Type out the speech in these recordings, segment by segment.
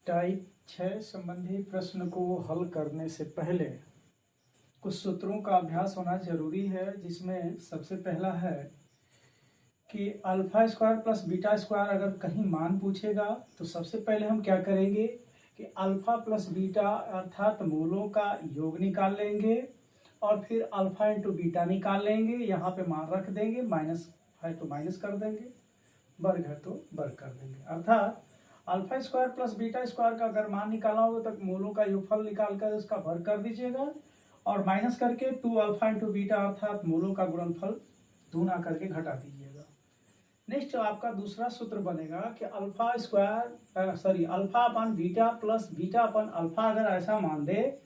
Type 6 संबंधी प्रश्न को हल करने से पहले कुछ सूत्रों का अभ्यास होना जरूरी है, जिसमें सबसे पहला है कि alpha square plus beta square अगर कहीं मान पूछेगा तो सबसे पहले हम क्या करेंगे कि अल्फा प्लस बीटा अर्थात मूलों का योग निकाल लेंगे और फिर अल्फा इंटू बीटा निकाल लेंगे। यहाँ पे मान रख देंगे, माइनस है तो माइनस कर देंगे, वर्ग है तो वर्ग कर देंगे। अर्थात alpha square plus beta square का अगर मान निकालना होगा तो मूलों का योगफल निकाल कर उसका वर्ग कर दीजिएगा और माइनस करके 2 अल्फा इंटू बीटा अर्थात मूलों का गुणनफल दूना करके घटा दीजिएगा। नेक्स्ट आपका दूसरा सूत्र बनेगा कि alpha upon beta plus beta upon alpha अगर ऐसा मान दे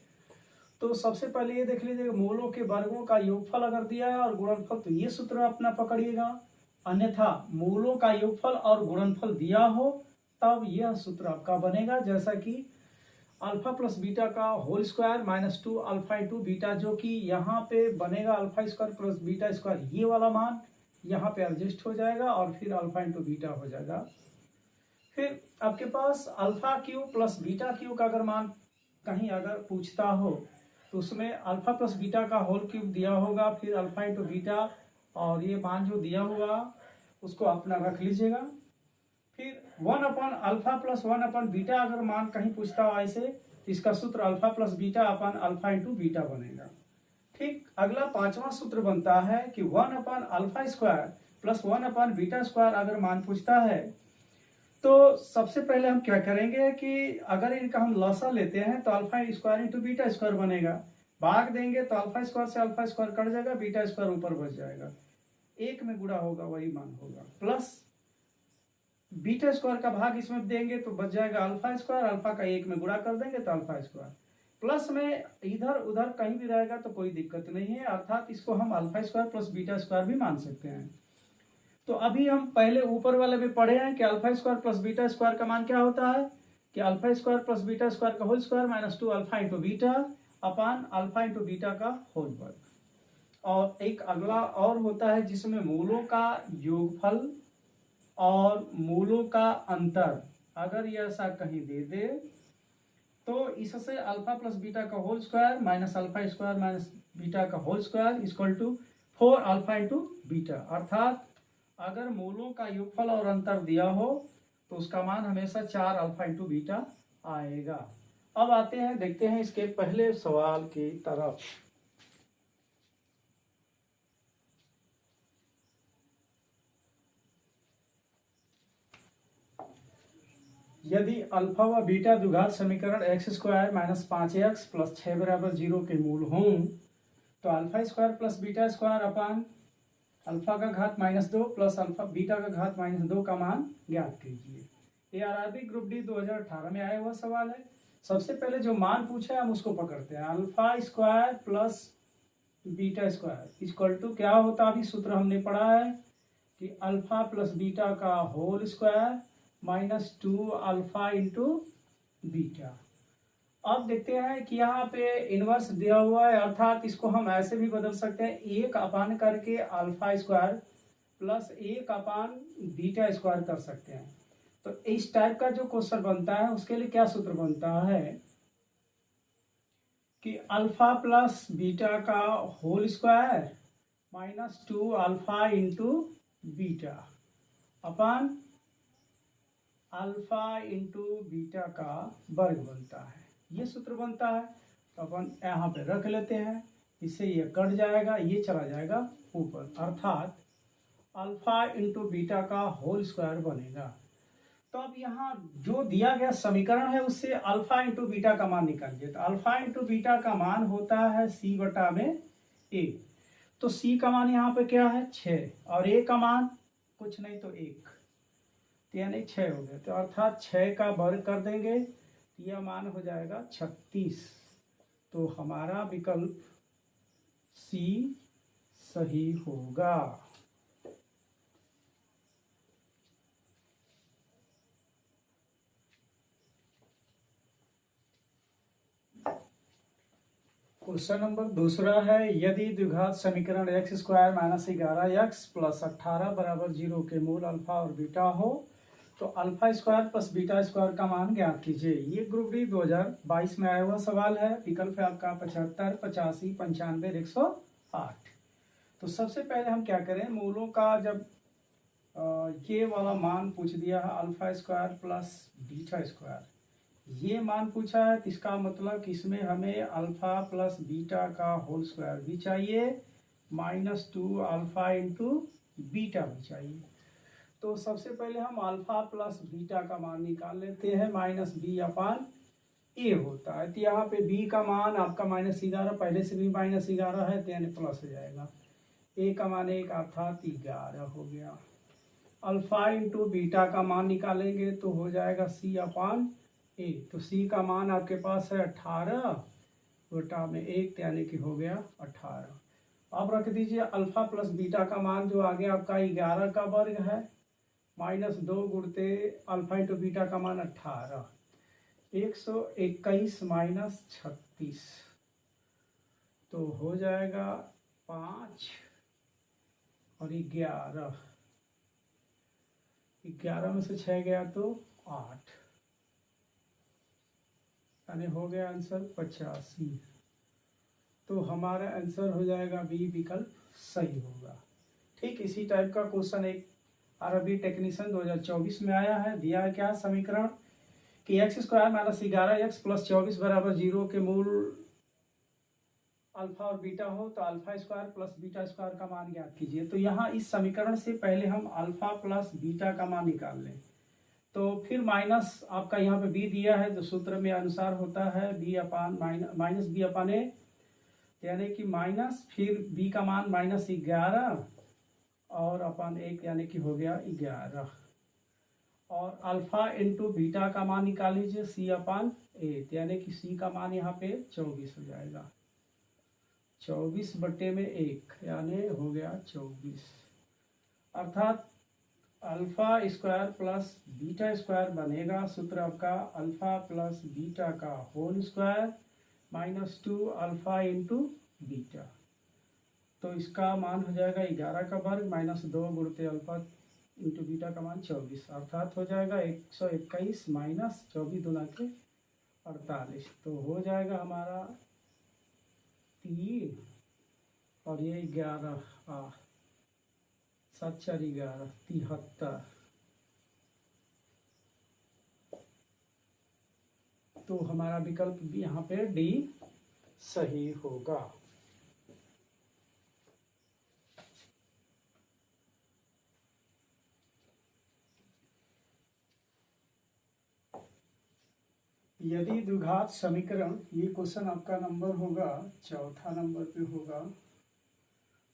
तो सबसे पहले ये देख लीजिएगा मूलों के वर्गों का योगफल अगर दिया है और गुणनफल, तो ये सूत्र अपना पकड़िएगा। अन्यथा मूलों का योगफल और गुणनफल दिया हो तब यह सूत्र आपका बनेगा, जैसा कि अल्फा प्लस बीटा का whole square minus 2 alpha into beta, जो कि यहाँ पे बनेगा alpha square plus beta square, ये वाला मान यहाँ पे एडजस्ट हो जाएगा और फिर अल्फा इंटू बीटा हो जाएगा। फिर आपके पास alpha cube plus beta cube का अगर मान कहीं अगर पूछता हो तो उसमें अल्फा प्लस बीटा का होल क्यूब दिया होगा, फिर अल्फा इंटू बीटा और ये मान जो दिया हुआ उसको अपना रख लीजिएगा। फिर 1 अपन अल्फा प्लस 1 अपन बीटा अगर मान कहीं पूछता हो ऐसे तो इसका सूत्र alpha plus beta upon alpha into beta बनेगा। ठीक, अगला पांचवा सूत्र बनता है कि 1 अपन अल्फा स्क्वायर प्लस 1 अपन बीटा स्क्वायर अगर मान पूछता है तो सबसे पहले हम क्या करेंगे कि अगर इनका हम लसा लेते हैं तो alpha square into beta square बनेगा। भाग देंगे तो अल्फा स्क्वायर से अल्फा स्क्वायर कट जाएगा, बीटा स्क्वायर ऊपर बच जाएगा, एक में गुणा होगा वही मान होगा, प्लस बीटा स्क्वायर का भाग इसमें देंगे तो बच जाएगा अल्फा स्क्वायर, अल्फा का एक में गुणा कर देंगे तो अल्फा स्क्वायर, प्लस में इधर उधर कहीं भी रहेगा तो कोई दिक्कत नहीं है, अर्थात इसको हम alpha square plus beta square भी मान सकते हैं। तो अभी हम पहले ऊपर वाले में पढ़े हैं कि alpha square plus beta square का मान क्या होता है कि alpha square plus beta square का whole square minus 2 alpha into beta upon alpha into beta का होल वर्ग। और एक अगला और होता है जिसमें मूलों का योगफल और मूलों का अंतर अगर ये ऐसा कहीं दे दे तो इससे अल्फा प्लस बीटा का whole square minus alpha square minus beta का whole square equal to 4 alpha into beta. अर्थात अगर मूलों का योगफल और अंतर दिया हो तो उसका मान हमेशा 4 अल्फा इंटू बीटा आएगा। अब आते हैं, देखते हैं इसके पहले सवाल की तरफ। यदि अल्फा व बीटा द्विघात समीकरण x square minus 5x plus 6 बराबर 0 के मूल हों तो alpha square plus beta square upon alpha का घात माइनस 2 प्लस अल्फा बीटा का घात माइनस 2 का मान ज्ञात कीजिए। ये आरआरबी ग्रुप डी 2018 में आया हुआ सवाल है। सबसे पहले जो मान पूछा है हम उसको पकड़ते हैं। Alpha square plus beta square equal to क्या होता है, अभी सूत्र हमने पढ़ा है कि अल्फा प्लस बीटा का whole square minus 2 alpha into beta. अब देखते हैं कि यहाँ पे इनवर्स दिया हुआ है, अर्थात इसको हम ऐसे भी बदल सकते हैं, 1 अपान करके अल्फा स्क्वायर प्लस 1 अपान बीटा स्क्वायर कर सकते हैं। तो इस टाइप का जो क्वेश्चन बनता है उसके लिए क्या सूत्र बनता है कि अल्फा प्लस बीटा का whole square minus 2 alpha into beta upon alpha into beta का वर्ग बनता है, ये सूत्र बनता है। तो अपन यहाँ पे रख लेते हैं, इससे ये कट जाएगा, ये चला जाएगा ऊपर, अर्थात अल्फा इंटू बीटा का होल स्क्वायर बनेगा। तो अब यहाँ जो दिया गया समीकरण है उससे अल्फा इंटू बीटा का मान निकालिए। तो अल्फा इंटू बीटा का मान होता है c बटा में a। तो c का मान यहाँ पे क्या है 6 और a का मान कुछ नहीं तो 1, यानी 6 हो गया। तो अर्थात 6 का वर्ग कर देंगे, यह मान हो जाएगा 36। तो हमारा विकल्प सी सही होगा। क्वेश्चन नंबर दूसरा है, यदि द्विघात समीकरण x square minus 11x plus 18 बराबर 0 के मूल अल्फा और बीटा हो तो alpha square plus beta square का मान ज्ञात कीजिए। ये ग्रुप डी 2022 में आया हुआ सवाल है। विकल्प है आपका 75, 85, 95, 108। तो सबसे पहले हम क्या करें, मूलों का जब ये वाला मान पूछ दिया है alpha square plus beta square, ये मान पूछा है, तो इसका मतलब कि इसमें हमें अल्फा प्लस बीटा का होल स्क्वायर भी चाहिए, -2 अल्फा इंटू बीटा भी चाहिए। तो सबसे पहले हम अल्फा प्लस बीटा का मान निकाल लेते हैं। -b/a होता है, तो यहाँ पे b का मान आपका -11, पहले से भी -11 है, तो यानी प्लस हो जाएगा। a का मान 1 अर्थात 11 हो गया। अल्फा इंटू बीटा का मान निकालेंगे तो हो जाएगा c/a। तो c का मान आपके पास है 18 बटा में 1, यानी कि हो गया 18। अब रख दीजिए अल्फा प्लस बीटा का मान जो आगे आपका 11 का वर्ग है, -2 गुणते अल्फा इंटू बीटा का मान 18, 121 माइनस 36, तो हो जाएगा 5 और 11, 11 में से 6 गया तो 8, यानी हो गया आंसर 85। तो हमारा आंसर हो जाएगा बी, विकल्प सही होगा। ठीक इसी टाइप का क्वेश्चन एक आरबी टेक्नीशियन 2024 में आया है। दिया है क्या समीकरण कि x square minus 11x plus 24 बराबर 0 के मूल अल्फा और बीटा हो तो alpha square plus beta square का मान ज्ञात कीजिए। तो यहाँ इस समीकरण से पहले हम अल्फा प्लस बीटा का मान निकाल लें, तो फिर माइनस आपका यहाँ पे b दिया है, तो सूत्र में अनुसार होता है माइनस b/a, यानी कि माइनस फिर b का मान -11 और अपन 1, यानी कि हो गया 11। और अल्फा इंटू बीटा का मान निकाल लीजिए c/a, यानी कि c का मान यहाँ पे 24 हो जाएगा। 24 बटे में 1, यानी हो गया 24, अर्थात alpha square plus beta square बनेगा। सूत्र आपका अल्फा प्लस बीटा का whole square -2 alpha into beta, तो इसका मान हो जाएगा 11 का वर्ग -2 गुणते अल्फा इंटू बीटा का मान 24, अर्थात हो जाएगा 121 माइनस 24 दूना के 48, तो हो जाएगा हमारा 3 और ये 11, 7 4 11, 73। तो हमारा विकल्प भी यहाँ पे डी सही होगा। यदि द्विघात समीकरण, ये क्वेश्चन आपका नंबर होगा 4था नंबर पे होगा।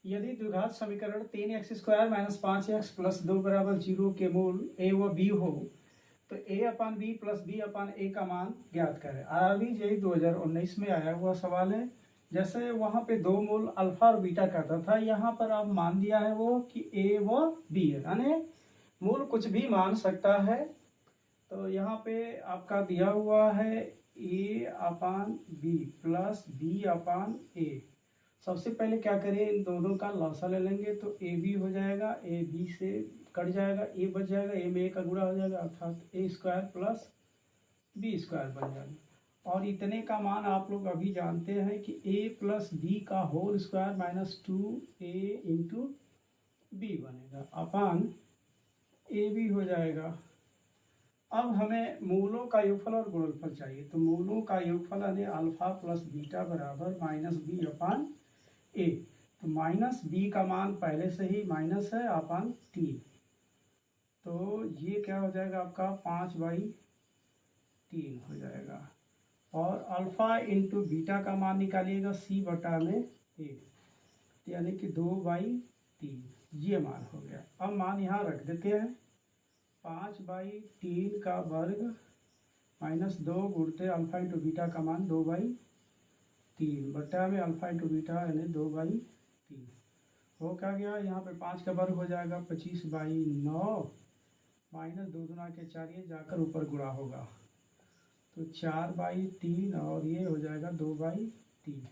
यदि द्विघात समीकरण 3x square minus 5x plus 2 बराबर 0 के मूल a व b हो तो a/b प्लस b/a का मान ज्ञात करें। आरआरबी जेईई 2019 में आया हुआ सवाल है। जैसे वहाँ पे दो मूल अल्फा और बीटा करता था, यहाँ पर अब मान दिया है वो कि a व b है, यानी मूल कुछ भी मान सकता है। तो यहाँ पे आपका दिया हुआ है a/b प्लस b/a। सबसे पहले क्या करें, इन दोनों का लॉसा ले लेंगे, तो ए बी हो जाएगा, ए बी से कट जाएगा, ए बच जाएगा, ए में ए का गुणा हो जाएगा, अर्थात ए स्क्वायर प्लस बी स्क्वायर बन जाएगा। और इतने का मान आप लोग अभी जानते हैं कि ए प्लस बी का whole square -2a into B बनेगा, अपान ए बी हो जाएगा। अब हमें मूलों का योगफल और गुणनफल चाहिए, तो मूलों का योगफल यानी अल्फा प्लस बीटा बराबर -b/a। तो -b का मान पहले से ही माइनस है, अपान 3, तो ये क्या हो जाएगा आपका 5/3 हो जाएगा। और अल्फा इंटू बीटा का मान निकालिएगा c/a, यानी कि 2/3, ये मान हो गया। अब मान यहाँ रख देते हैं, 5/3 का वर्ग -2 गुणते अल्फा इंटू बीटा का मान 2/3 बटा में अल्फा इंटू बीटा यानी 2/3 हो क्या गया। यहाँ पे 5 का वर्ग हो जाएगा 25/9 माइनस 2 दूना के 4, ये जाकर ऊपर गुणा होगा, तो 4/3 और ये हो जाएगा 2/3,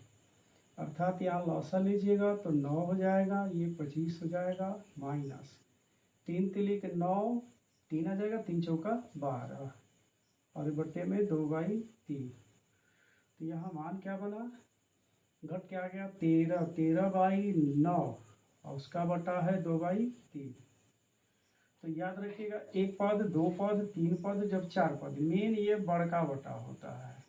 अर्थात यहाँ लॉसा लीजिएगा तो 9 हो जाएगा, ये 25 हो जाएगा, माइनस 3 तिली के 9, 3 आ जाएगा, 3 चौका 12 और बट्टे में 2/3। तो यहाँ मान क्या बना, घट क्या आ गया 13, 13/9 और उसका बटा है 2/3। तो याद रखिएगा, एक पद, दो पद, तीन पद, जब चार पद, मेन ये बड़का बटा होता है।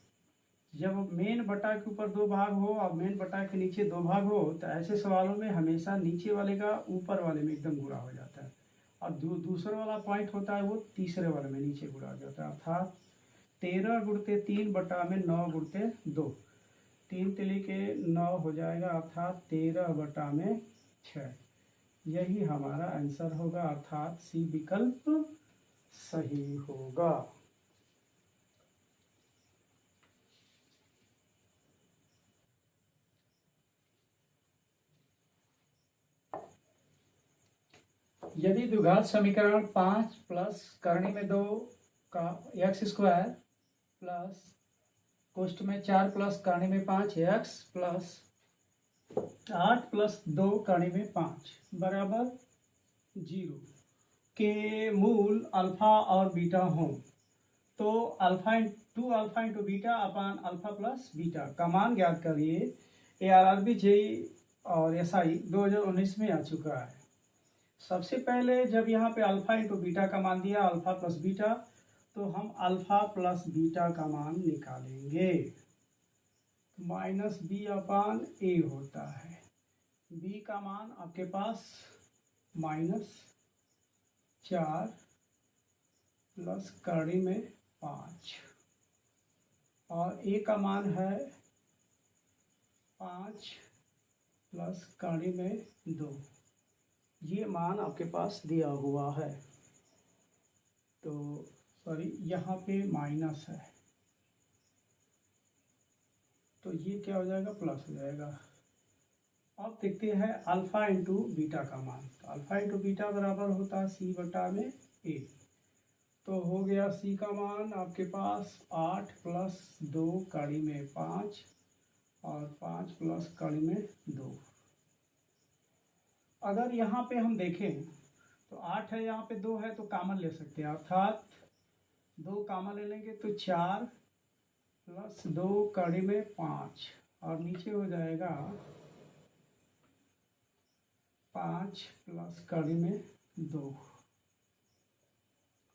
जब मेन बटा के ऊपर दो भाग हो और मेन बटा के नीचे दो भाग हो, तो ऐसे सवालों में हमेशा नीचे वाले का ऊपर वाले में एकदम गुणा हो जाता है, और दूसरा वाला पॉइंट होता है वो तीसरे वाले में नीचे गुणा हो जाता है। अर्थात 13×3 = 9 × 2, 3 तिली के 9 हो जाएगा, अर्थात 13/6। यही हमारा आंसर होगा, अर्थात सी विकल्प सही होगा। यदि द्विघात समीकरण 5 प्लस करनी में 2 का x² प्लस कोष्ठ में 4 प्लस करनी में 5x प्लस 8 प्लस 2 करनी में 5 बराबर 0 के मूल अल्फा और बीटा हों, तो alpha into beta upon alpha plus beta का मान ज्ञात करिए। ARRB JEE और SI 2019 में आ चुका है। सबसे पहले जब यहाँ पे अल्फा इंटू बीटा का मान दिया, अल्फा प्लस बीटा, तो हम अल्फा प्लस बीटा का मान निकालेंगे। -b/a होता है। b का मान आपके पास -4 प्लस कड़ी में 5 और a का मान है 5 प्लस कड़ी में 2। ये मान आपके पास दिया हुआ है। तो सॉरी, यहाँ पे माइनस है, तो ये क्या हो जाएगा, प्लस हो जाएगा। अब देखते हैं अल्फा इंटू बीटा का मान। तो अल्फा इंटू बीटा बराबर होता है c/a। तो हो गया c का मान आपके पास 8 प्लस 2 कड़ी में 5 और 5 प्लस कड़ी में 2। अगर यहाँ पे हम देखें तो 8 है, यहाँ पे 2 है, तो कॉमन ले सकते हैं, अर्थात 2 कॉमन ले लेंगे तो 4 प्लस 2 कड़ी में 5 और नीचे हो जाएगा 5 प्लस कड़ी में 2।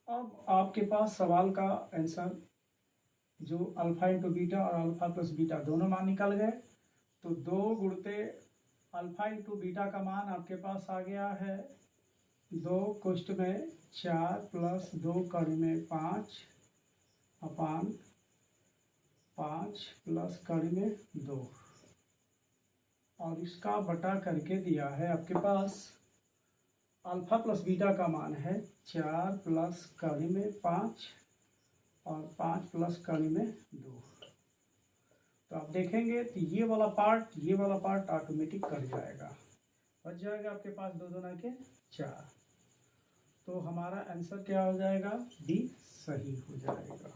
अब आपके पास सवाल का आंसर जो अल्फा इंटू बीटा और अल्फा प्लस बीटा दोनों मान निकल गए। तो 2 गुणते अल्फा इंटू बीटा का मान आपके पास आ गया है 2 कोष्ठ में 4 प्लस 2 कड़ी में 5 अपान 5 प्लस कड़ी में 2 और इसका बटा करके दिया है आपके पास अल्फा प्लस बीटा का मान है 4 प्लस कड़ी में 5 और 5 प्लस कड़ी में 2। तो आप देखेंगे तो ये वाला पार्ट ऑटोमेटिक कट जाएगा, बच जाएगा आपके पास 2 दूना के 4। तो हमारा आंसर क्या हो जाएगा, डी सही हो जाएगा।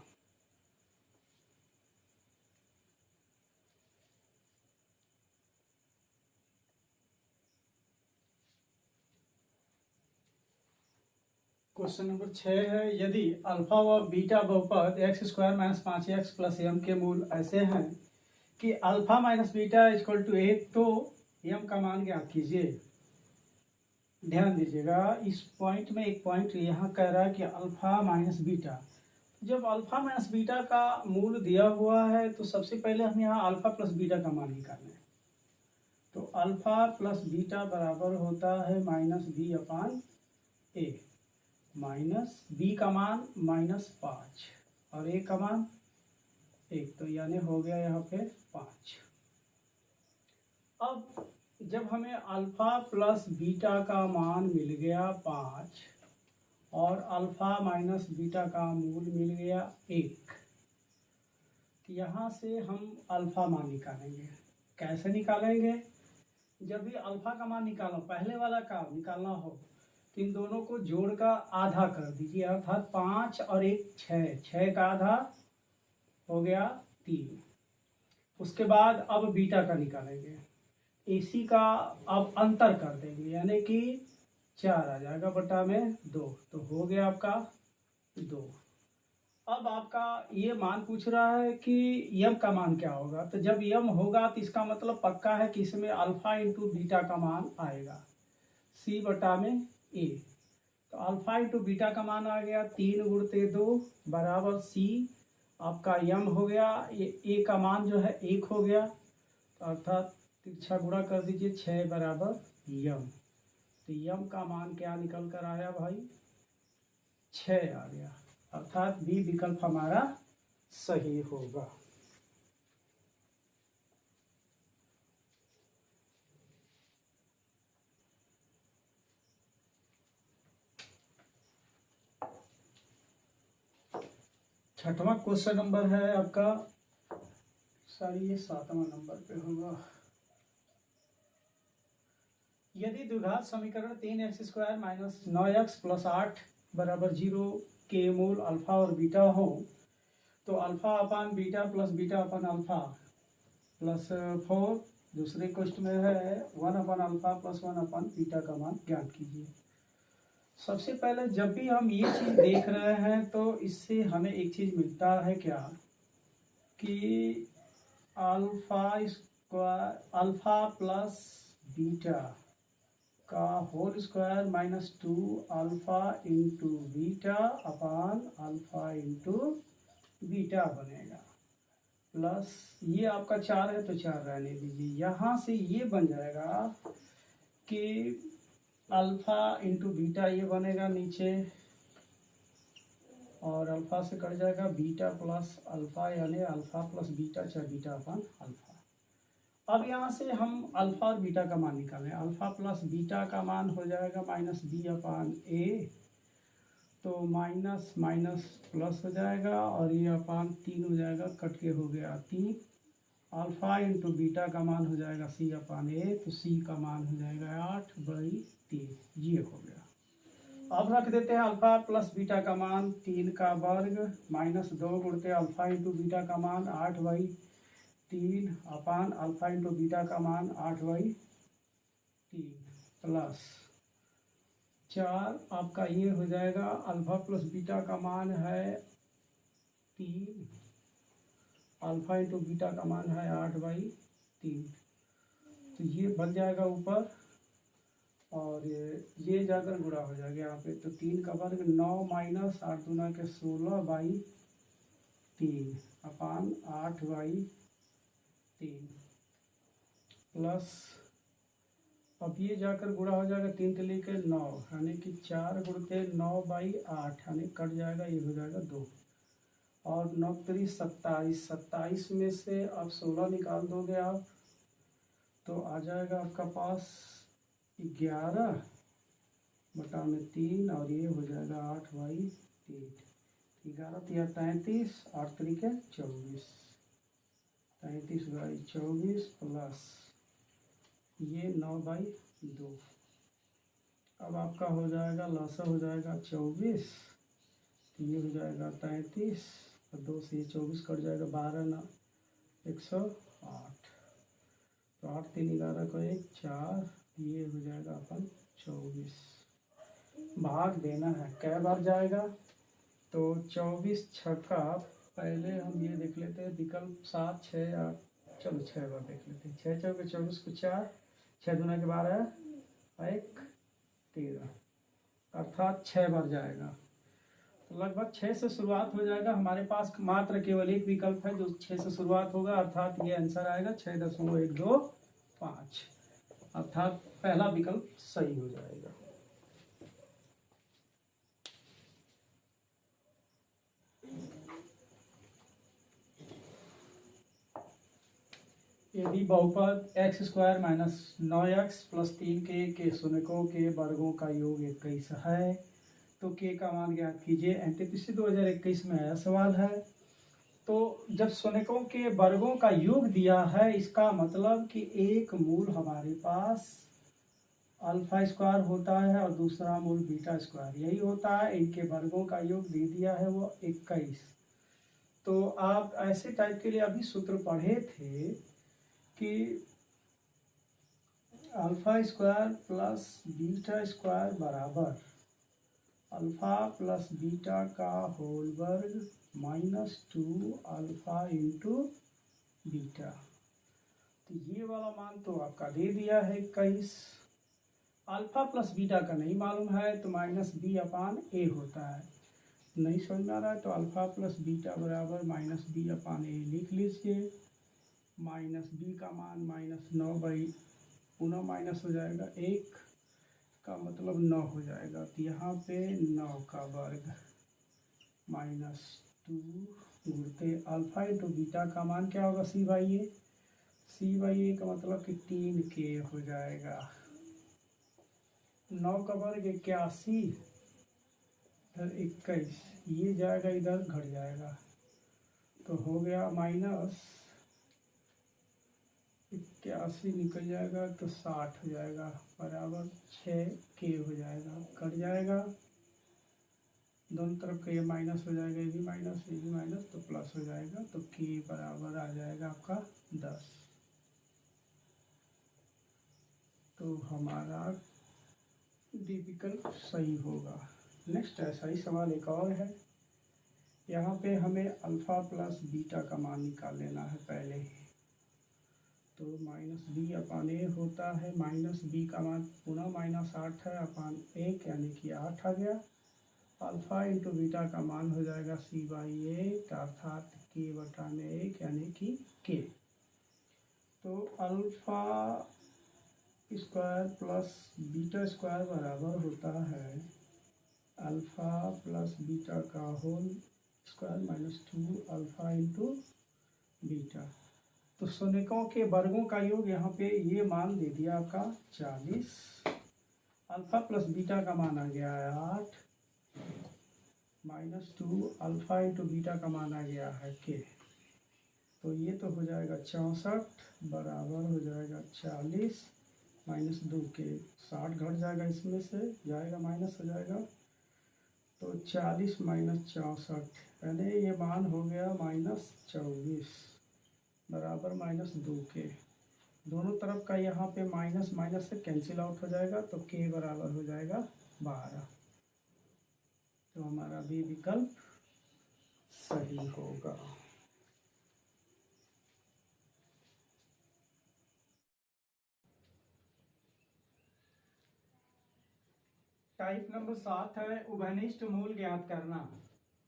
क्वेश्चन नंबर 6 है, यदि अल्फा व बीटा बहुपद x² - 5x + m के मूल ऐसे हैं कि अल्फा माइनस बीटा = a, तो m का मान ज्ञात कीजिए। ध्यान दीजिएगा, इस पॉइंट में एक पॉइंट यहाँ कह रहा है कि अल्फा माइनस बीटा। जब अल्फा माइनस बीटा का मूल दिया हुआ है तो सबसे पहले हम यहाँ अल्फा प्लस बीटा का मान निकालना है। तो अल्फा प्लस बीटा बराबर होता है -b/a। माइनस b का मान -5 और a का मान 1, तो यानी हो गया यहाँ पे 5। अब जब हमें अल्फा प्लस बीटा का मान मिल गया 5 और अल्फा माइनस बीटा का मूल मिल गया 1, तो यहाँ से हम अल्फा मान निकालेंगे। कैसे निकालेंगे, जब भी अल्फा का मान निकालो, पहले वाला का निकालना हो तो इन दोनों को जोड़कर आधा कर दीजिए, अर्थात 5 और 1 6, 6 का आधा हो गया 3। उसके बाद अब बीटा का निकालेंगे, इसी का अब अंतर कर देंगे, यानी कि 4 आ जाएगा बटा में 2, तो हो गया आपका 2। अब आपका ये मान पूछ रहा है कि यम का मान क्या होगा। तो जब यम होगा तो इसका मतलब पक्का है कि इसमें अल्फा इंटू बीटा का मान आएगा, सी बटा में ए। तो अल्फा इंटू बीटा का मान आ गया 3 गुणते 2 बराबर सी आपका यम हो गया। ये ए का मान जो है 1 हो गया, तो अर्थात तिरछा गुणा कर दीजिए 6 बराबर यम। तो यम का मान क्या निकल कर आया भाई, 6 आ गया, अर्थात बी विकल्प हमारा सही होगा। छठवां क्वेश्चन नंबर है आपका, सॉरी ये 7वां नंबर पे होगा। यदि द्विघात समीकरण 3x² माइनस 9x प्लस 8 बराबर 0 के मूल अल्फा और बीटा हो, तो अल्फा अपान beta plus beta upon alpha plus 4, दूसरे क्वेश्चन में है 1 अपान अल्फा प्लस 1 अपान बीटा का मान ज्ञात कीजिए। सबसे पहले जब भी हम ये चीज़ देख रहे हैं तो इससे हमें एक चीज़ मिलता है क्या, कि अल्फा प्लस बीटा का whole square minus 2 alpha into beta upon alpha into beta बनेगा, प्लस ये आपका 4 है तो 4 रहने दीजिए। यहाँ से ये बन जाएगा कि अल्फा इंटू बीटा ये बनेगा नीचे, और अल्फा से कट जाएगा बीटा प्लस अल्फा, यानी अल्फा प्लस बीटा चाहे बीटा अपान अल्फा। अब यहाँ से हम अल्फा और बीटा का मान निकालें। अल्फा प्लस बीटा का मान हो जाएगा माइनस बी अपान ए, तो माइनस माइनस प्लस हो जाएगा और ये अपान 3 हो जाएगा, कट के हो गया 3। अल्फा इंटू बीटा का मान हो जाएगा सी अपान ए, तो सी का मान हो जाएगा 8/3, ये हो गया। अब रख देते हैं अल्फा प्लस बीटा का मान 3 का वर्ग माइनस 2 गुणते अल्फा इंटू बीटा का मान 8/3 अपान अल्फा इंटू बीटा का मान 8/3 प्लस 4 आपका ये हो जाएगा। अल्फा प्लस बीटा का मान है 3, अल्फा इंटू बीटा का मान है 8/3, तो ये बन जाएगा ऊपर, और ये जाकर गुणा हो जाएगा यहाँ पे। तो 3 का वर्ग 9 माइनस 8 दूना के 16/3 अपान 8/3 प्लस, अब ये जाकर गुणा हो जाएगा 3 के लेके 9, यानी कि 4 गुणते 9/8, यानी कट जाएगा, ये हो जाएगा 2, और 9 3 27, 27 में से अब 16 निकाल दोगे आप तो आ जाएगा आपका पास 11/3, और ये हो जाएगा 8/3। 11 तिया 33, 8 तरीके 24, 33/24 प्लस ये 9/2। अब आपका हो जाएगा लसा हो जाएगा 24, ये हो जाएगा 33, और 2 से ये 24 कट जाएगा, 12 ना 108, तो 8 3 11 को 1 4, ये हो जाएगा अपन 24। भाग देना है, कै बार जाएगा, तो 24 छक्का, पहले हम ये देख लेते हैं विकल्प 7 6 8, चलो 6 बार देख लेते हैं। 6 चौके 24 को 4, 6 दूना के 12, 1 13, अर्थात 6 बार जाएगा। तो लगभग 6 से शुरुआत हो जाएगा। हमारे पास मात्र केवल एक विकल्प है जो 6 से शुरुआत होगा, अर्थात ये आंसर आएगा 6.125, अर्थात पहला विकल्प सही हो जाएगा। यदि बहुपद x² माइनस 9x प्लस 3 के शून्यकों के वर्गों का योग 21 है, तो k का मान ज्ञात कीजिए। एनटीपीसी 2021 में आया सवाल है। तो जब शून्यकों के वर्गों का योग दिया है, इसका मतलब कि एक मूल हमारे पास अल्फा स्क्वायर होता है और दूसरा मूल बीटा स्क्वायर, यही होता है। इनके वर्गों का योग दे दिया है वो 21। तो आप ऐसे टाइप के लिए अभी सूत्र पढ़े थे कि alpha square plus beta square बराबर अल्फा प्लस बीटा का होल वर्ग -2 अल्फा इंटू बीटा। तो ये वाला मान तो आपका दे दिया है 21। अल्फा प्लस बीटा का नहीं मालूम है तो -b/a होता है। नहीं समझ में आ रहा है तो अल्फा प्लस बीटा बराबर -b/a लिख लीजिए। -b का मान -9 पुनः माइनस हो जाएगा 1 का मतलब 9 हो जाएगा। तो यहाँ पे 9 का वर्ग -2 गुणते अल्फा इंटू बीटा का मान क्या होगा c/a। c/a का मतलब कि 3k हो जाएगा। 9 का वर्ग 81 इधर 21, ये जाएगा इधर घट जाएगा तो हो गया -81 निकल जाएगा तो 60 हो जाएगा बराबर 6k हो जाएगा। कट जाएगा दोनों तरफ का ये माइनस हो जाएगा, ये भी माइनस तो प्लस हो जाएगा तो k बराबर आ जाएगा आपका 10। तो हमारा डी विकल्प सही होगा। नेक्स्ट ऐसा ही सवाल एक और है। यहाँ पे हमें अल्फा प्लस बीटा का मान निकाल लेना है पहले ही। तो -b/a होता है, -b का मान पुनः -8 है अपान 1 यानी कि 8 आ गया। अल्फा इंटू बीटा का मान हो जाएगा c/a अर्थात k/1 यानी कि k। तो alpha square plus beta square बराबर होता है अल्फा प्लस बीटा का whole square -2 alpha into beta. तो शून्यकों के वर्गों का योग यहाँ पे ये मान दे दिया आपका 40। अल्फा प्लस बीटा का मान आ गया है 8 -2 अल्फा इंटू बीटा का मान आ गया है k। तो ये तो हो जाएगा 64 बराबर हो जाएगा 40 -2 के 60 घट जाएगा, इसमें से जाएगा माइनस हो जाएगा तो 40 - 64 यानी ये मान हो गया -24 बराबर -2 के। दोनों तरफ का यहाँ पे माइनस से कैंसिल आउट हो जाएगा तो k बराबर हो जाएगा 12। तो हमारा भी विकल्प सही होगा। टाइप नंबर 7 है उभयनिष्ठ मूल ज्ञात करना।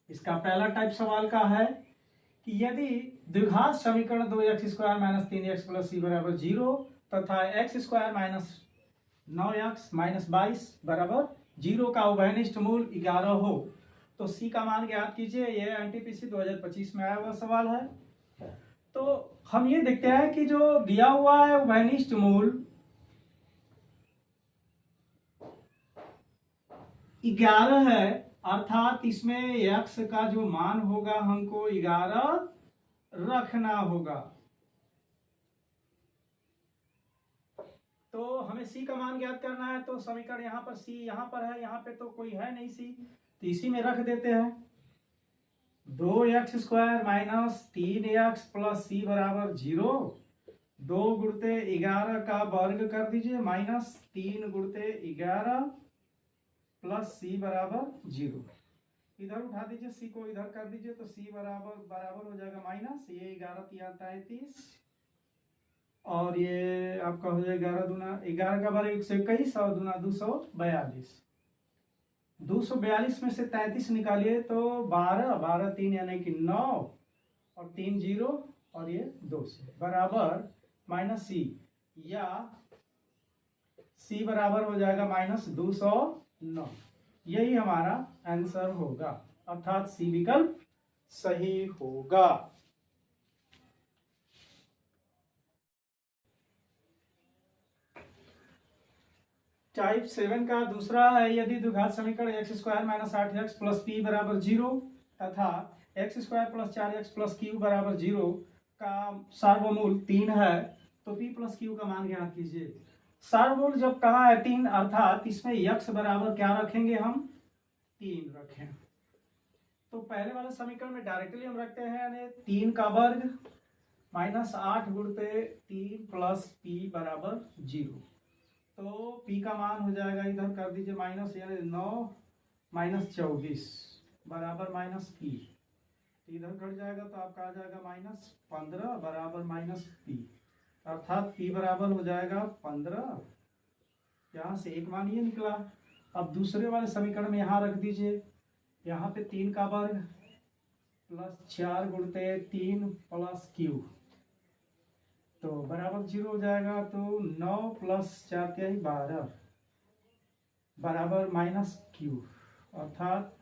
इसका पहला टाइप सवाल का है कि यदि द्विघात समीकरण 2x² - 3x + c बराबर 0 तथा x² - 9x - 22 बराबर 0 का उभयनिष्ठ मूल 11 हो तो c का मान ज्ञात कीजिए। यह NTPC 2025 में आया हुआ सवाल है। तो हम ये देखते हैं कि जो दिया हुआ है उभयनिष्ठ मूल 11 है अर्थात इसमें x का जो मान होगा हमको 11 रखना होगा। तो हमें c का मान ज्ञात करना है तो समीकरण यहाँ पर c यहाँ पर है, यहाँ पे तो कोई है नहीं c, तो इसी में रख देते हैं। 2x² - 3x + c बराबर 0। 2 गुणते 11 का वर्ग कर दीजिए -3 गुणते 11 + c बराबर 0। इधर उठा दीजिए c को, इधर कर दीजिए तो c बराबर हो जाएगा माइनस ये 11 × 33 और ये आपका हो जाएगा 11 दूना 11 का वर्ग 121 और दूना 242। 242 में से 33 निकालिए तो 12 3 यानी कि 9 और 3 0 और ये 2 से बराबर -c या c बराबर हो जाएगा -209। यही हमारा आंसर होगा अर्थात सी विकल्प सही होगा। टाइप 7 का दूसरा है यदि द्विघात समीकरण x² - 8x + p बराबर 0 तथा x² + 4x + q बराबर 0 का सार्वमूल 3 है तो p + q का मान ज्ञात कीजिए। सार्वमूल जब कहा है 3 अर्थात इसमें x बराबर क्या रखेंगे हम 3 रखें। तो पहले वाले समीकरण में डायरेक्टली हम रखते हैं यानी 3 का वर्ग -8 गुणते 3 + p बराबर 0। तो p का मान हो जाएगा इधर कर दीजिए माइनस यानी 9 -24 बराबर -p। तो इधर घट जाएगा तो आपका आ जाएगा -15 बराबर -p, अर्थात p बराबर हो जाएगा 15। यहाँ से एक मान ये निकला। अब दूसरे वाले समीकरण में यहाँ रख दीजिए, यहाँ पे 3 का वर्ग प्लस 4 गुणते 3 प्लस q, तो बराबर 0 हो जाएगा। तो 9 प्लस 4 तिहाई 12 बराबर -q, अर्थात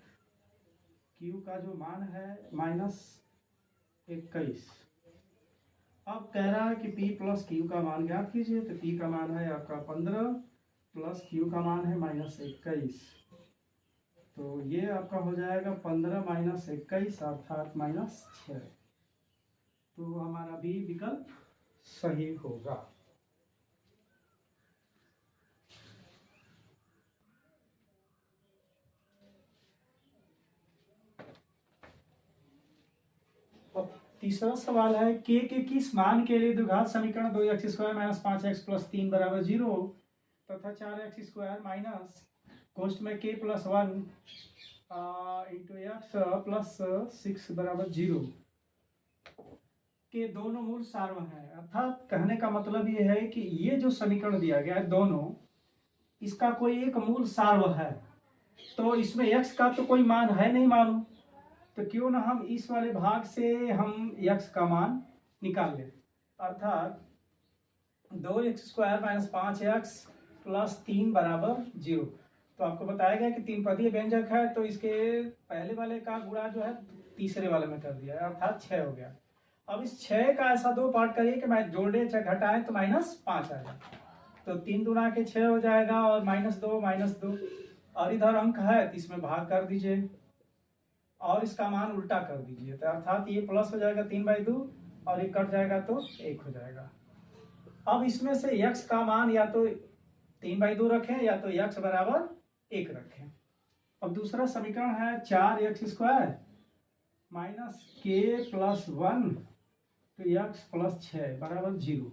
q का जो मान है -21। अब कह रहा है कि p प्लस q का मान ज्ञात कीजिए, तो p का मान है आपका 15 प्लस q का मान है -21, तो ये आपका हो जाएगा 15 - 21 अर्थात -6। तो हमारा बी विकल्प सही होगा। अब तीसरा सवाल है k के किस मान के लिए द्विघात समीकरण 2x² - 5x + 3 बराबर 0 तथा 4x² माइनस कोष्ठ में k + 1 इंटू एक्स प्लस 6 बराबर 0 के दोनों मूल सार्वम है। अर्थात कहने का मतलब ये है कि ये जो समीकरण दिया गया है दोनों, इसका कोई एक मूल सार्व है, तो इसमें x का तो कोई मान है नहीं मालूम, तो क्यों ना हम इस वाले भाग से हम x का मान निकाल लें। अर्थात 2x² - 5x + 3 बराबर 0। तो आपको बताया गया कि 3 पदीय व्यंजक है, तो इसके पहले वाले का गुणा जो है तीसरे वाले में कर दिया है, अर्थात 6 हो गया। अब इस 6 का ऐसा 2 पार्ट करिए कि मैं जोड़े चाहे घटाए तो -5 आ जाए, तो 3 दूना के 6 हो जाएगा और -2 और इधर अंक है तो इसमें भाग कर दीजिए और इसका मान उल्टा कर दीजिए, तो अर्थात ये प्लस हो जाएगा 3/2 और ये कट जाएगा तो 1 हो जाएगा। अब इसमें से x का मान या तो 3/2 रखें या तो x बराबर 1 रखें। अब दूसरा समीकरण है 4x² - k + 1 तो x + 6 बराबर 0।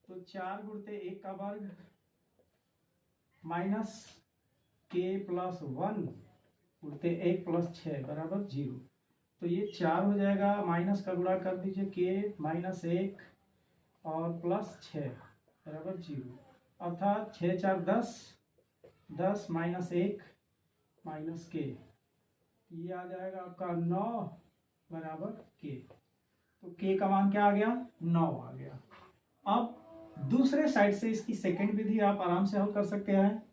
तो 4 गुणते 1 का वर्ग माइनस k + 1 गुणते 1 + 6 बराबर 0। तो ये 4 हो जाएगा, माइनस का गुणा कर दीजिए k - 1 और प्लस 6 बराबर 0, अर्थात 6 × 4 = 10, 10 - 1 - k, ये आ जाएगा आपका 9 बराबर k। तो k का मान क्या आ गया? 9 आ गया। अब दूसरे साइड से इसकी सेकंड विधि आप आराम से हल कर सकते हैं।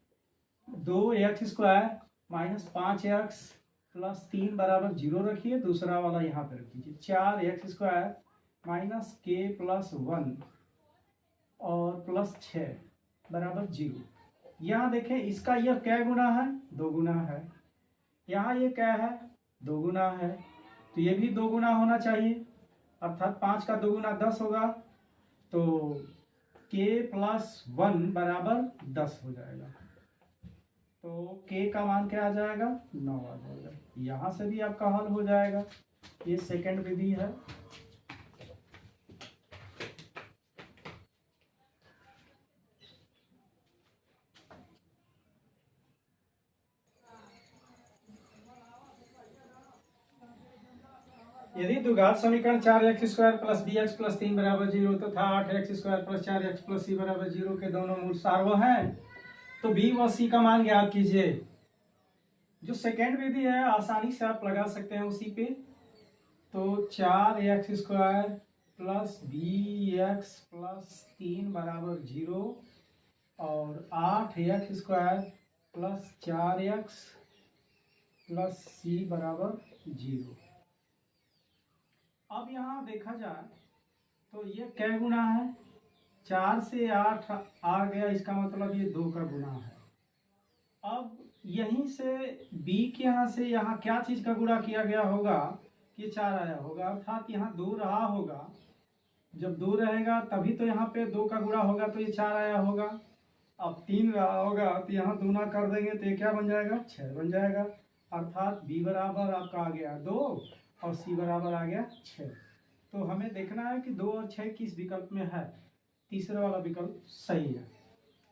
2x² - 5x + 3 बराबर 0 रखिए, दूसरा वाला यहाँ पे रख दीजिए। 4x² - k + 1 और प्लस 6 बराबर 0। यहाँ देखें इसका यह क्या गुना है? 2 गुना है। यहाँ ये क्या है? 2 गुना है, तो ये भी 2 गुना होना चाहिए, अर्थात 5 का 2 गुना 10 होगा, तो k + 1 बराबर 10 हो जाएगा। तो k का मान क्या आ जाएगा? 9 आ जाएगा। यहाँ से भी आपका हल हो जाएगा। ये सेकंड विधि है। यदि द्विघात समीकरण 4x² + bx + 3 बराबर 0 तथा 8x² + 4x + c बराबर 0 के दोनों मूल सार्व हैं, तो b व c का मान ज्ञात कीजिए। जो सेकेंड विधि है आसानी से आप लगा सकते हैं उसी पे। तो 4x² + bx + 3 बराबर 0 और 8x² + 4x + c बराबर 0। अब यहाँ देखा जाए तो ये क्या गुना है? 4 से 8 आ गया, इसका मतलब ये 2 का गुना है। अब यहीं से b के यहाँ से यहाँ क्या चीज का गुणा किया गया होगा? ये 4 आया होगा, अर्थात यहाँ 2 रहा होगा। जब 2 रहेगा तभी तो यहाँ पे 2 का गुणा होगा, तो ये 4 आया होगा। अब 3 रहा होगा तो यहाँ दूना कर देंगे तो ये क्या बन जाएगा? 6 बन जाएगा, अर्थात b बराबर आपका आ गया 2 और c बराबर आ गया 6। तो हमें देखना है कि 2 और 6 किस विकल्प में है। तीसरा वाला विकल्प सही है।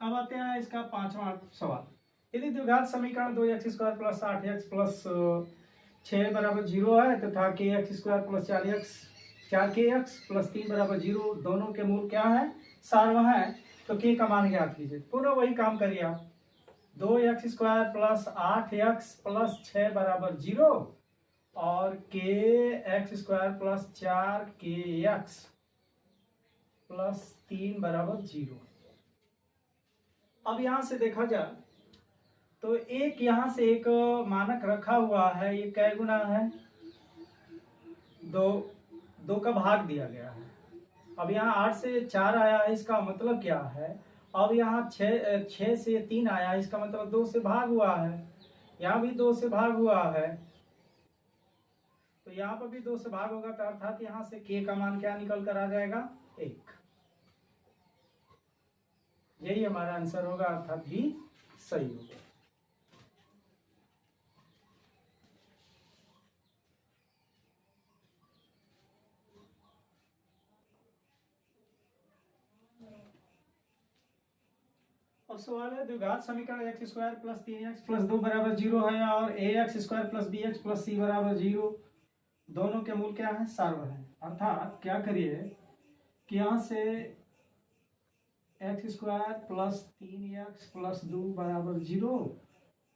अब आते हैं इसका 5वां सवाल। यदि द्विघात समीकरण 2x² प्लस 8x प्लस 6 बराबर 0 है तथा kx² प्लस 4kx प्लस 3 बराबर 0 दोनों के मूल क्या है, सार्वम है, तो k का मान ज्ञात कीजिए। पुनः वही काम करिए आप, 2x² प्लस 8x प्लस 6 बराबर 0 और kx² प्लस 4kx प्लस 3 बराबर 0। अब यहां से देखा जाए तो एक यहां से एक मानक रखा हुआ है, ये कै गुना है, 2 का भाग दिया गया है। अब यहाँ 8 से 4 आया है, इसका मतलब क्या है, अब यहाँ 6 से 3 आया है, इसका मतलब 2 से भाग हुआ है, यहाँ भी 2 से भाग हुआ है, तो यहाँ पर भी 2 से भाग होगा, तो अर्थात यहाँ से k का मान क्या निकल कर आ जाएगा, 1। यही हमारा आंसर होगा, अर्थात भी सही होगा। अब सवाल है, द्विघात समीकरण x² प्लस 3x प्लस 2 बराबर 0 है और ax² plus bx plus c बराबर 0 दोनों के मूल क्या है, सार्वम है। अर्थात क्या करिए कि यहाँ से x² प्लस 3x प्लस 2 बराबर 0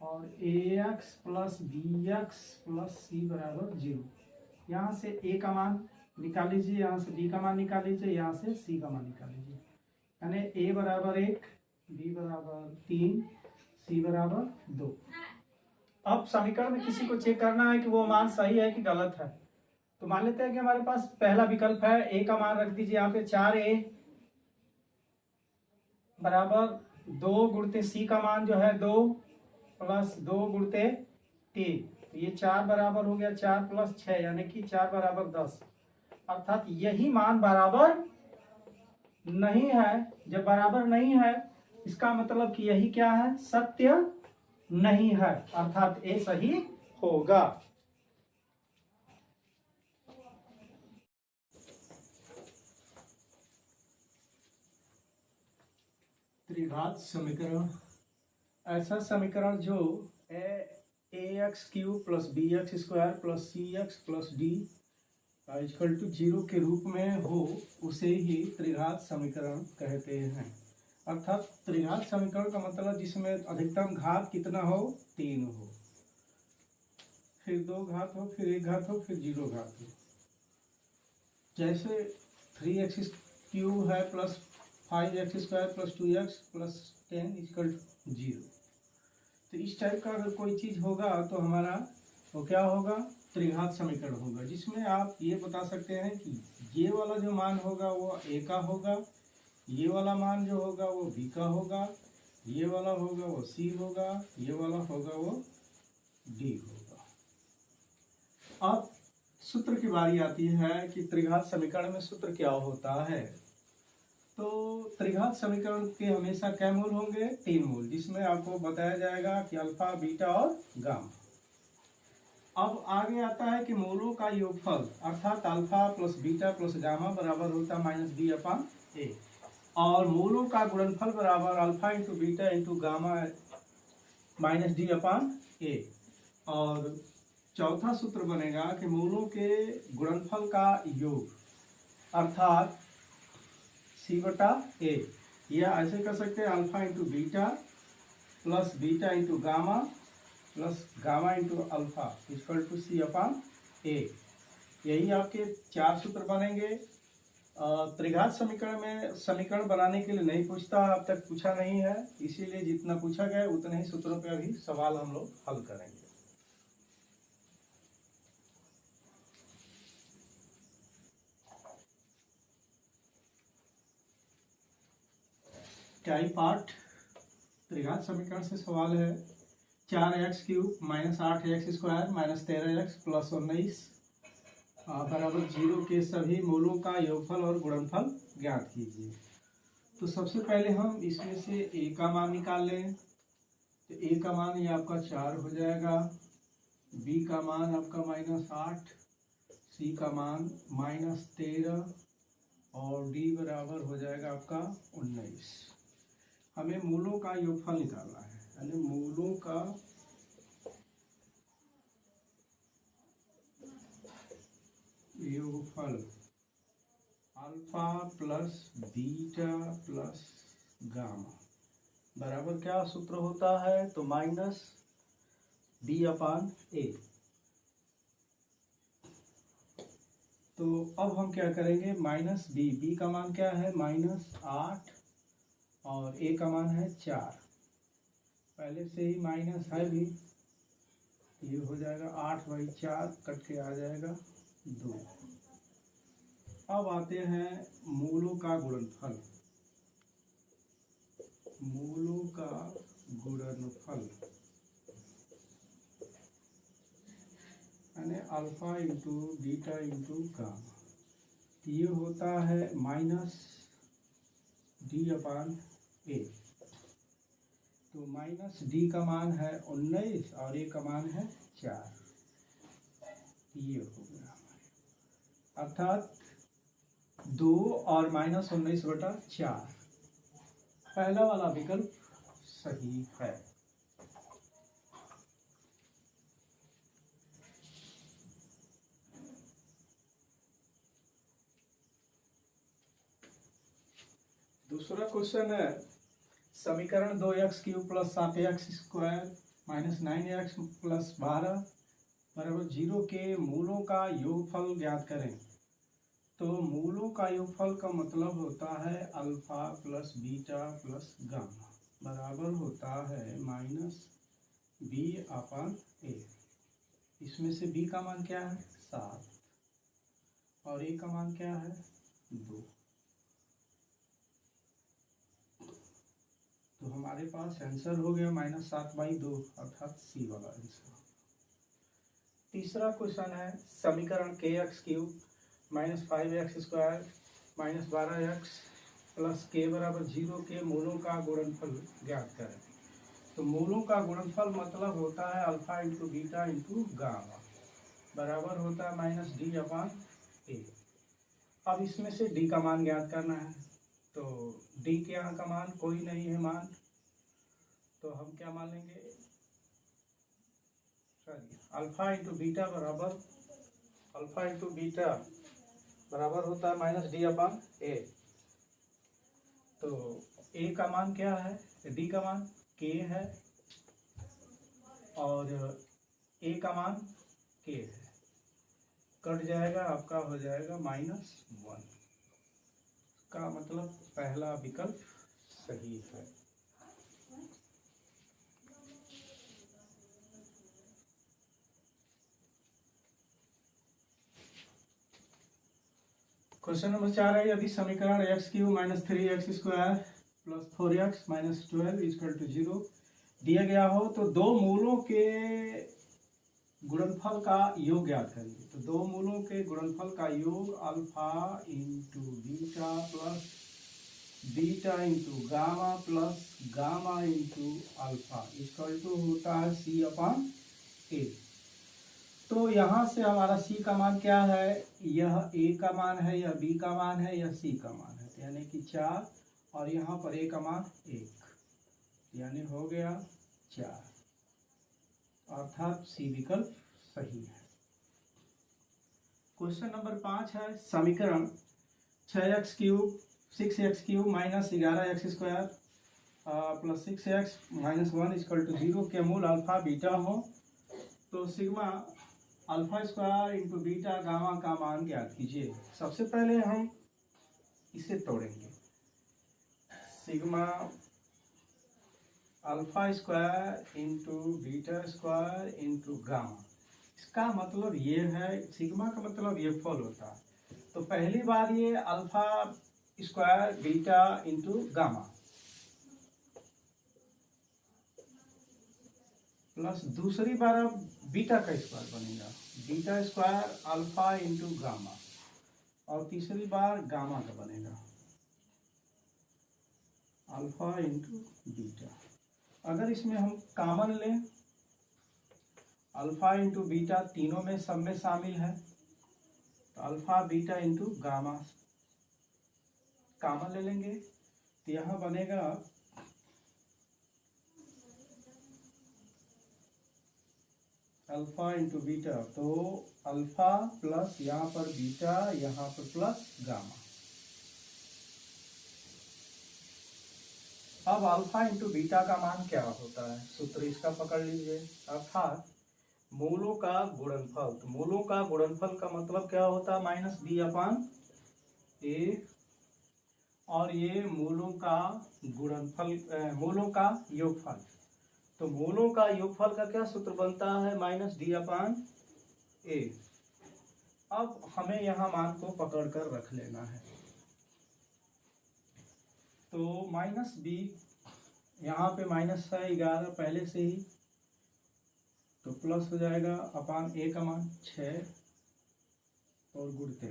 और ax plus bx plus c बराबर 0, यहाँ से a का मान निकाल लीजिए, यहाँ से b का मान निकाल लीजिए, यहाँ से c का मान निकाल लीजिए, यानी a बराबर 1, b बराबर 3, c बराबर 2। अब समीकरण में किसी को चेक करना है कि वो मान सही है कि गलत है, तो मान लेते हैं कि हमारे पास पहला विकल्प है, a का मान रख दीजिए यहाँ पे 4a बराबर 2 गुणते c का मान जो है 2 प्लस 2 गुणते 3, तो ये 4 बराबर हो गया 4 प्लस 6 यानी कि 4 बराबर 10। अर्थात यही मान बराबर नहीं है। जब बराबर नहीं है इसका मतलब कि यही क्या है, सत्य नहीं है, अर्थात ए सही होगा। त्रिघात समीकरण, ऐसा समीकरण जो ax³ plus bx² plus cx plus d equal to 0 के रूप में हो, उसे ही त्रिघात समीकरण कहते हैं। अर्थात त्रिघात समीकरण का मतलब जिसमें अधिकतम घात कितना हो, 3 हो, फिर 2 घात हो, फिर 1 घात हो, फिर 0 घात हो। जैसे 3x³ है plus 5x² plus 2x plus 10 equal to 0, तो इस टाइप का अगर कोई चीज़ होगा तो हमारा वो क्या होगा, त्रिघात समीकरण होगा, जिसमें आप ये बता सकते हैं कि ये वाला जो मान होगा वो a का होगा, ये वाला मान जो होगा वो b का होगा, ये वाला होगा वो c होगा, ये वाला होगा वो d होगा। अब सूत्र की बारी आती है कि त्रिघात समीकरण में सूत्र क्या होता है। तो त्रिघात समीकरण के हमेशा क्या मूल होंगे, 3 मूल, जिसमें आपको बताया जाएगा कि अल्फा, बीटा और गामा। अब आगे आता है कि मूलों का योगफल, अर्थात alpha plus beta plus gamma बराबर होता है -b/a, और मूलों का गुणनफल बराबर alpha into beta into gamma -d/a। और चौथा सूत्र बनेगा कि मूलों के गुणनफल का योग, अर्थात c/a, या ऐसे कर सकते हैं alpha into beta plus beta into gamma plus gamma into alpha equal to c/a। यही आपके 4 सूत्र बनेंगे। त्रिघात समीकरण में समीकरण बनाने के लिए नहीं पूछता, अब तक पूछा नहीं है, इसीलिए जितना पूछा गया उतने ही सूत्रों पे अभी सवाल हम लोग हल करेंगे। टाइप 8 त्रिघात समीकरण से सवाल है, 4x³ minus 8x² minus 13x plus 19 बराबर 0 के सभी मूलों का योगफल और गुणनफल ज्ञात कीजिए। तो सबसे पहले हम इसमें से a का मान निकाल लें, तो a का मान ये आपका 4 हो जाएगा, b का मान आपका -8, c का मान -13 और d बराबर हो जाएगा आपका 19। हमें मूलों का योगफल निकालना है, यानी मूलों का योगफल alpha plus beta plus gamma बराबर क्या सूत्र होता है, तो माइनस बी अपान ए। तो अब हम क्या करेंगे, माइनस बी, बी का मान क्या है -8 और ए का मान है 4, पहले से ही माइनस है भी, ये हो जाएगा 8/4 कट के आ जाएगा 2। अब आते हैं मूलों का गुणनफल, मूलों का गुणनफल यानी alpha into beta into gamma, ये होता है माइनस डी अपान ए। तो माइनस डी का मान है 19 और ए का मान है 4, ये हो गया हमारे, अर्थात 2 और -19/4 पहला वाला विकल्प सही है। दूसरा क्वेश्चन है, समीकरण 2x³ + 7x² - 9x + 12 बराबर 0 के मूलों का योगफल ज्ञात करें। तो मूलों का योगफल का मतलब होता है alpha plus beta plus gamma बराबर होता है -b अपान ए। इसमें से b का मान क्या है 7 और a का मान क्या है 2। तो हमारे पास आंसर हो गया -7/2 अर्थात सी वाला आंसर। तीसरा क्वेश्चन है, समीकरण kx³ - 5x² - 12x + k बराबर 0 के मूलों का गुणनफल ज्ञात करें। तो मूलों का गुणनफल मतलब होता है alpha into beta into gamma बराबर होता है -d अपान ए। अब इसमें से d का मान ज्ञात करना है, तो d के यहाँ का मान कोई नहीं है मान, तो हम क्या मान लेंगे, अल्फा इंटू बीटा बराबर होता है -d अपान ए। तो a का मान क्या है, d का मान k है और a का मान k है, कट जाएगा आपका हो जाएगा -1 का मतलब पहला विकल्प सही है। क्वेश्चन नंबर 4 है, यदि समीकरण x³ - 3x² + 4x - 12 = 0 दिया गया हो तो दो मूलों के गुणनफल का योग ज्ञात करिए। तो दो मूलों के गुणनफल का योग alpha into beta plus beta into gamma plus gamma into alpha = होता है c अपान ए। तो यहाँ से हमारा c का मान क्या है, यह a का मान है, यह b का मान है, यह c का मान है, यानी कि 4 और यहाँ पर a का मान 1, यानी हो गया 4 अर्थात सी विकल्प सही है। क्वेश्चन नंबर 5 है, समीकरण 6x³ 6x³ - 11x² + 6x - 1 = 0 के मूल अल्फा बीटा हो तो sigma alpha square into beta gamma का मान ज्ञात कीजिए। सबसे पहले हम इसे तोड़ेंगे, sigma alpha square into beta square into gamma, इसका मतलब ये है, सिग्मा का मतलब ये फॉल होता है। तो पहली बार ये alpha square beta into gamma plus दूसरी बार अब बीटा का स्क्वायर बनेगा, beta square alpha into gamma, और तीसरी बार गामा का बनेगा अल्फा इंटू बीटा। अगर इसमें हम कॉमन लें, अल्फा इंटू बीटा तीनों में सब में शामिल है, तो alpha beta into gamma common ले लेंगे, तो यहाँ बनेगा अल्फा इंटू बीटा, तो अल्फा प्लस यहाँ पर बीटा, यहाँ पर प्लस गामा। अब अल्फा इंटू बीटा का मान क्या होता है, सूत्र इसका पकड़ लीजिए, अर्थात मूलों का गुणनफल। तो मूलों का गुणनफल का मतलब क्या होता है, माइनस बी अपान ए, और ये मूलों का गुणनफल, मूलों का योगफल। तो मूलों का योगफल का क्या सूत्र बनता है, माइनस डी अपान ए। अब हमें यहाँ मान को पकड़ कर रख लेना है। तो माइनस बी, यहाँ पे माइनस है 11 पहले से ही, तो प्लस हो जाएगा अपान ए का मान 6 और गुणते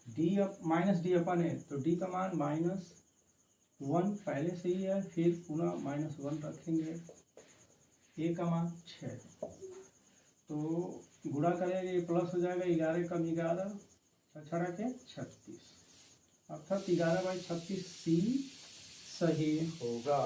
डी माइनस डी अपन ए, तो डी का मान -1 पहले से ही है, फिर पुनः -1 रखेंगे, ए का मान 6, तो गुणा करेंगे ये प्लस हो जाएगा 11 कम 11 अच्छा रखे 36, अर्थात 11/36 सी सही होगा।